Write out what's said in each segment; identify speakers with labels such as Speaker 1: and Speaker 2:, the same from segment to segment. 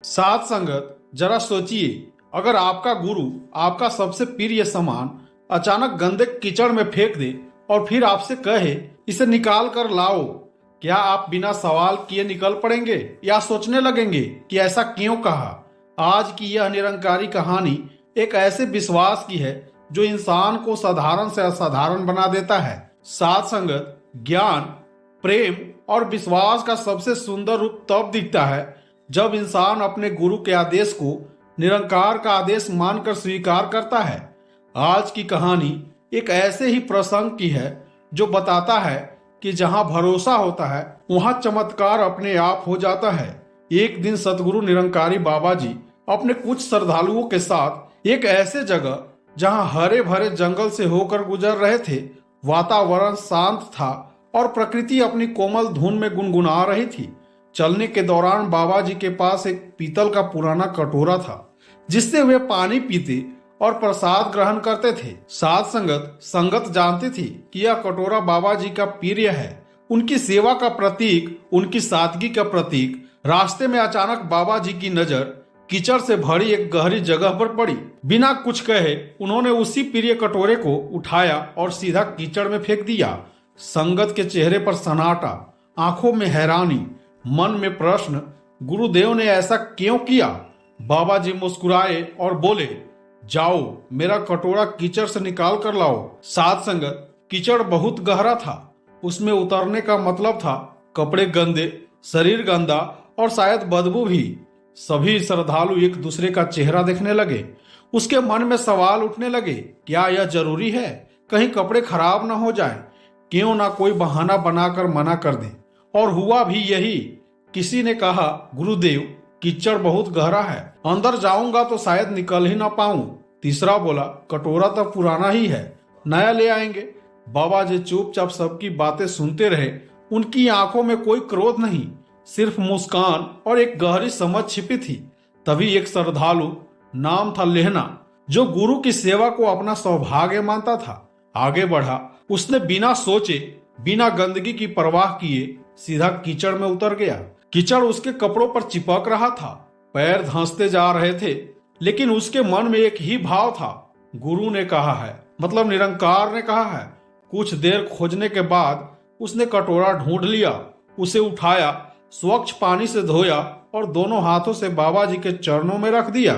Speaker 1: साथ संगत, जरा सोचिए, अगर आपका गुरु आपका सबसे प्रिय सामान अचानक गंदे कीचड़ में फेंक दे और फिर आपसे कहे इसे निकाल कर लाओ, क्या आप बिना सवाल किए निकल पड़ेंगे या सोचने लगेंगे कि ऐसा क्यों कहा? आज की यह निरंकारी कहानी एक ऐसे विश्वास की है जो इंसान को साधारण से असाधारण बना देता है। साथ संगत, ज्ञान, प्रेम और विश्वास का सबसे सुंदर रूप तब दिखता है जब इंसान अपने गुरु के आदेश को निरंकार का आदेश मानकर स्वीकार करता है। आज की कहानी एक ऐसे ही प्रसंग की है जो बताता है कि जहां भरोसा होता है वहां चमत्कार अपने आप हो जाता है। एक दिन सतगुरु निरंकारी बाबा जी अपने कुछ श्रद्धालुओं के साथ एक ऐसे जगह जहां हरे भरे जंगल से होकर गुजर रहे थे। वातावरण शांत था और प्रकृति अपनी कोमल धुन में गुनगुना रही थी। चलने के दौरान बाबा जी के पास एक पीतल का पुराना कटोरा था जिससे वे पानी पीते और प्रसाद ग्रहण करते थे। साथ संगत जानती थी कि यह कटोरा बाबा जी का प्रिय है, उनकी सेवा का प्रतीक, उनकी सादगी का प्रतीक। रास्ते में अचानक बाबा जी की नजर कीचड़ से भरी एक गहरी जगह पर पड़ी। बिना कुछ कहे उन्होंने उसी प्रिय कटोरे को उठाया और सीधा कीचड़ में फेंक दिया। संगत के चेहरे पर सन्नाटा, आंखों में हैरानी, मन में प्रश्न, गुरुदेव ने ऐसा क्यों किया? बाबा जी मुस्कुराए और बोले, जाओ, मेरा कटोरा कीचड़ से निकाल कर लाओ। साथ संगत, कीचड़ बहुत गहरा था। उसमें उतरने का मतलब था कपड़े गंदे, शरीर गंदा और शायद बदबू भी। सभी श्रद्धालु एक दूसरे का चेहरा देखने लगे। उसके मन में सवाल उठने लगे, क्या यह जरूरी है? कहीं कपड़े खराब ना हो जाएं? क्यों ना कोई बहाना बनाकर मना कर दे? और हुआ भी यही। किसी ने कहा, गुरुदेव, कीचड़ बहुत गहरा है, अंदर जाऊंगा तो शायद निकल ही ना पाऊं। तीसरा बोला, कटोरा तो पुराना ही है, नया ले आएंगे। बाबा जी चुपचाप सबकी बातें सुनते रहे। उनकी आंखों में कोई क्रोध नहीं, सिर्फ मुस्कान और एक गहरी समझ छिपी थी। तभी एक श्रद्धालु, नाम था लेहना, जो गुरु की सेवा को अपना सौभाग्य मानता था, आगे बढ़ा। उसने बिना सोचे, बिना गंदगी की परवाह किए सीधा कीचड़ में उतर गया। कीचड़ उसके कपड़ों पर चिपक रहा था, पैर धंसते जा रहे थे, लेकिन उसके मन में एक ही भाव था, गुरु ने कहा है, मतलब निरंकार ने कहा है। कुछ देर खोजने के बाद उसने कटोरा ढूंढ लिया, उसे उठाया, स्वच्छ पानी से धोया और दोनों हाथों से बाबा जी के चरणों में रख दिया।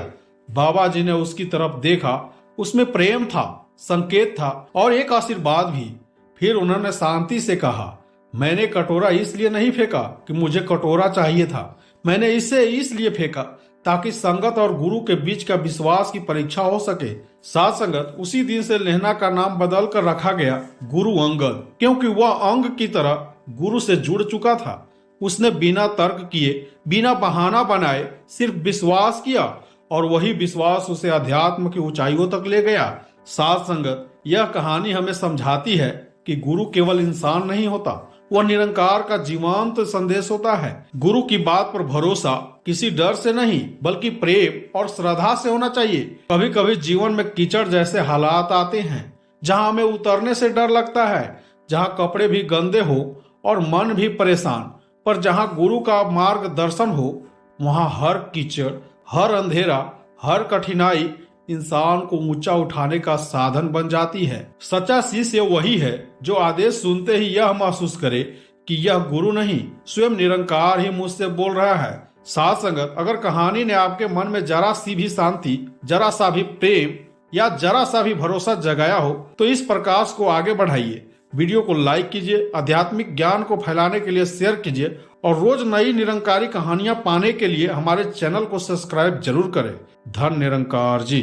Speaker 1: बाबा जी ने उसकी तरफ देखा, उसमें प्रेम था, संकेत था और एक आशीर्वाद भी। फिर उन्होंने शांति से कहा, मैंने कटोरा इसलिए नहीं फेंका कि मुझे कटोरा चाहिए था, मैंने इसे इसलिए फेंका ताकि संगत और गुरु के बीच का विश्वास की परीक्षा हो सके। साथ संगत, उसी दिन से लेहना का नाम बदल कर रखा गया गुरु अंगद, क्योंकि वह अंग की तरह गुरु से जुड़ चुका था। उसने बिना तर्क किए, बिना बहाना बनाए सिर्फ विश्वास किया और वही विश्वास उसे अध्यात्म की ऊंचाइयों तक ले गया। साथ संगत, यह कहानी हमें समझाती है कि गुरु केवल इंसान नहीं होता, वह निरंकार का जीवंत संदेश होता है। गुरु की बात पर भरोसा किसी डर से नहीं बल्कि प्रेम और श्रद्धा से होना चाहिए। कभी कभी जीवन में कीचड़ जैसे हालात आते हैं जहां हमें उतरने से डर लगता है, जहां कपड़े भी गंदे हो और मन भी परेशान, पर जहां गुरु का मार्गदर्शन हो वहां हर कीचड़, हर अंधेरा, हर कठिनाई इंसान को ऊंचा उठाने का साधन बन जाती है। सच्चा शिष्य वही है जो आदेश सुनते ही यह महसूस करे कि यह गुरु नहीं, स्वयं निरंकार ही मुझसे बोल रहा है। साथ संगत, अगर कहानी ने आपके मन में जरा सी भी शांति, जरा सा भी प्रेम या जरा सा भी भरोसा जगाया हो तो इस प्रकाश को आगे बढ़ाइए। वीडियो को लाइक कीजिए, आध्यात्मिक ज्ञान को फैलाने के लिए शेयर कीजिए और रोज नई निरंकारी कहानियां पाने के लिए हमारे चैनल को सब्सक्राइब जरूर करें। धन निरंकार जी।